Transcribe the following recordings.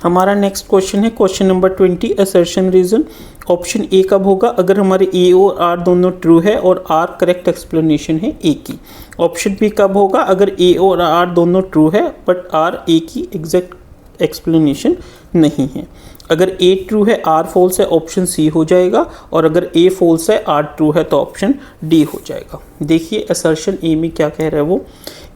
हमारा next question है question number 20 assertion reason. Option A कब होगा? अगर हमारे ए और आर दोनों ट्रू है और आर करेक्ट एक्सप्लेनेशन है ए की। ऑप्शन बी कब होगा? अगर ए और आर दोनों ट्रू है बट आर ए की एग्जैक्ट एक्सप्लेनेशन नहीं है। अगर ए ट्रू है आर फॉल्स है ऑप्शन सी हो जाएगा, और अगर ए फॉल्स है आर ट्रू है तो ऑप्शन डी हो जाएगा। देखिए असर्शन ए में क्या कह रहा है वो,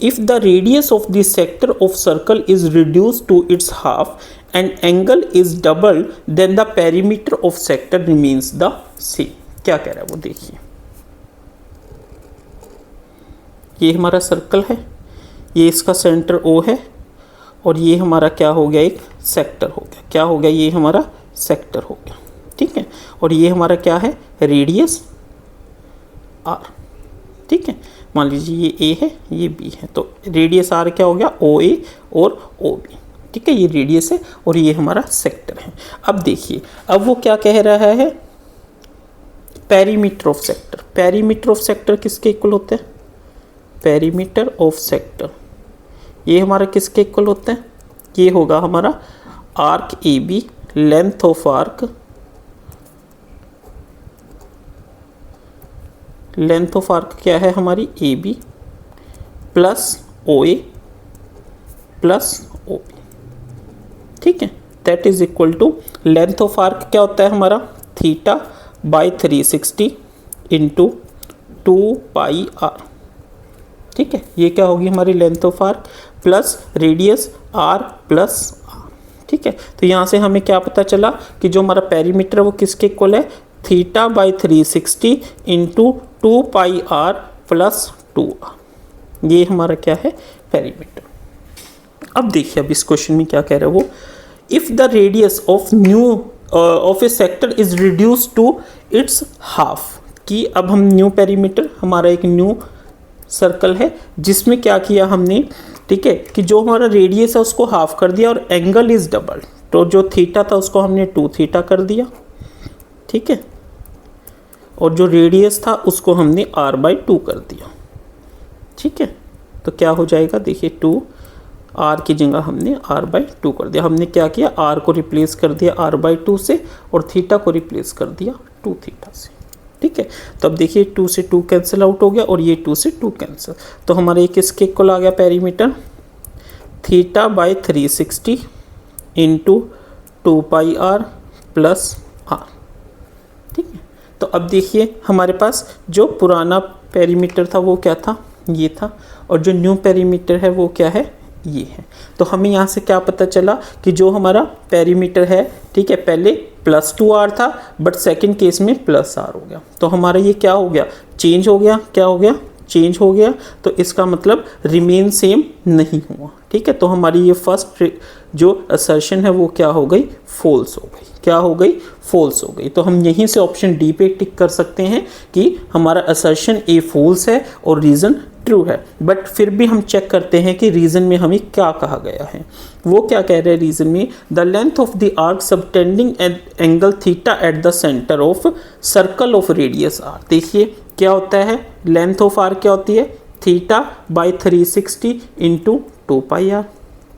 if the radius of the sector of circle is reduced to its half and angle is double then the perimeter of sector remains the same. क्या कह रहा है वो देखिए, ये हमारा सर्कल है, ये इसका सेंटर ओ है, और ये हमारा क्या हो गया, एक सेक्टर हो गया। क्या हो गया, ये हमारा सेक्टर हो गया, ठीक है। और ये हमारा क्या है, रेडियस आर, ठीक है। मान लीजिए ये ए है ये बी है, तो रेडियस आर क्या हो गया, ओ ए और ओ बी, ठीक है। ये रेडियस है और ये हमारा सेक्टर है। अब देखिए, अब वो क्या कह रहा है, perimeter of sector. Perimeter of sector किसके इक्वल होते हैं? पेरीमीटर ऑफ सेक्टर ये हमारा किसके इक्वल होते हैं? ये होगा हमारा arc A B, length of arc, length of arc क्या है हमारी A B plus O A plus O B, ठीक है। That is equal to length of arc क्या होता है हमारा, theta by 360 into 2 pi R, ठीक है। ये क्या होगी हमारी length of arc plus radius R plus R, ठीक है। तो यहाँ से हमें क्या पता चला कि जो हमारा पेरीमीटर है वो किसके इक्वल है, theta by 360 into 2 pi R plus 2 R. ये हमारा क्या है, पेरीमीटर। अब देखिए, अब इस क्वेश्चन में क्या कह रहा है वो, if the radius of new of a sector is reduce to its half, कि अब हम न्यू पेरीमीटर, हमारा एक न्यू सर्कल है जिसमें क्या किया हमने, ठीक है, कि जो हमारा रेडियस है उसको हाफ कर दिया और एंगल इज डबल, तो जो थीटा था उसको हमने 2 थीटा कर दिया, ठीक है, और जो रेडियस था उसको हमने r बाई 2 कर दिया, ठीक है। तो क्या हो जाएगा, देखिए 2 r की जगह हमने r बाई 2 कर दिया। हमने क्या किया, r को रिप्लेस कर दिया r बाई 2 से और थीटा को रिप्लेस कर दिया 2 थीटा से, ठीक है। तो अब देखिए 2 से 2 कैंसिल आउट हो गया और ये 2 से 2 कैंसिल, तो हमारे एक किसके इक्वल आ गया perimeter, theta by 360 into 2 pi R plus R, ठीक है। तो अब देखिए हमारे पास जो पुराना पेरीमीटर था वो क्या था, ये था, और जो न्यू पेरीमीटर है वो क्या है, ये है। तो हमें यहाँ से क्या पता चला कि जो हमारा पेरीमीटर है, ठीक है, पहले प्लस 2r था बट सेकंड केस में प्लस r हो गया, तो हमारा ये क्या हो गया, चेंज हो गया। क्या हो गया, चेंज हो गया। तो इसका मतलब रिमेन सेम नहीं हुआ, ठीक है। तो हमारी ये फर्स्ट जो असर्शन है वो क्या हो गई, फॉल्स हो गई। क्या हो गई, फॉल्स हो गई। तो हम यहीं से ऑप्शन डी पे टिक कर सकते हैं कि हमारा असर्शन ए फॉल्स है और रीज़न ट्रू है। बट फिर भी हम चेक करते हैं कि रीज़न में हमें क्या कहा गया है। वो क्या कह रहे हैं रीज़न में, the length of the arc subtending at angle theta at the centre of circle of radius R. देखिए क्या होता है, लेंथ ऑफ आर क्या होती है, theta by 360 into 2 pi R,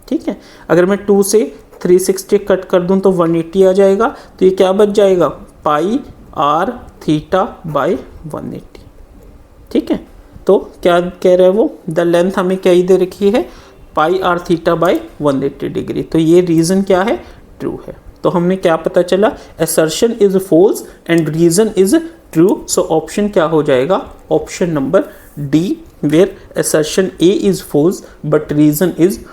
ठीक है। अगर मैं 2 से 360 कट कर दूं तो 180 आ जाएगा, तो ये क्या बच जाएगा, पाई आर थीटा बाई 180, ठीक है। तो क्या कह रहे हैं वो, द लेंथ हमें क्या ही दे रखी है, पाई आर थीटा बाई 180 डिग्री। तो ये रीज़न क्या है, ट्रू है। तो हमें क्या पता चला, assertion is false and reason is true. So option क्या हो जाएगा, option number D, where assertion A is false but reason is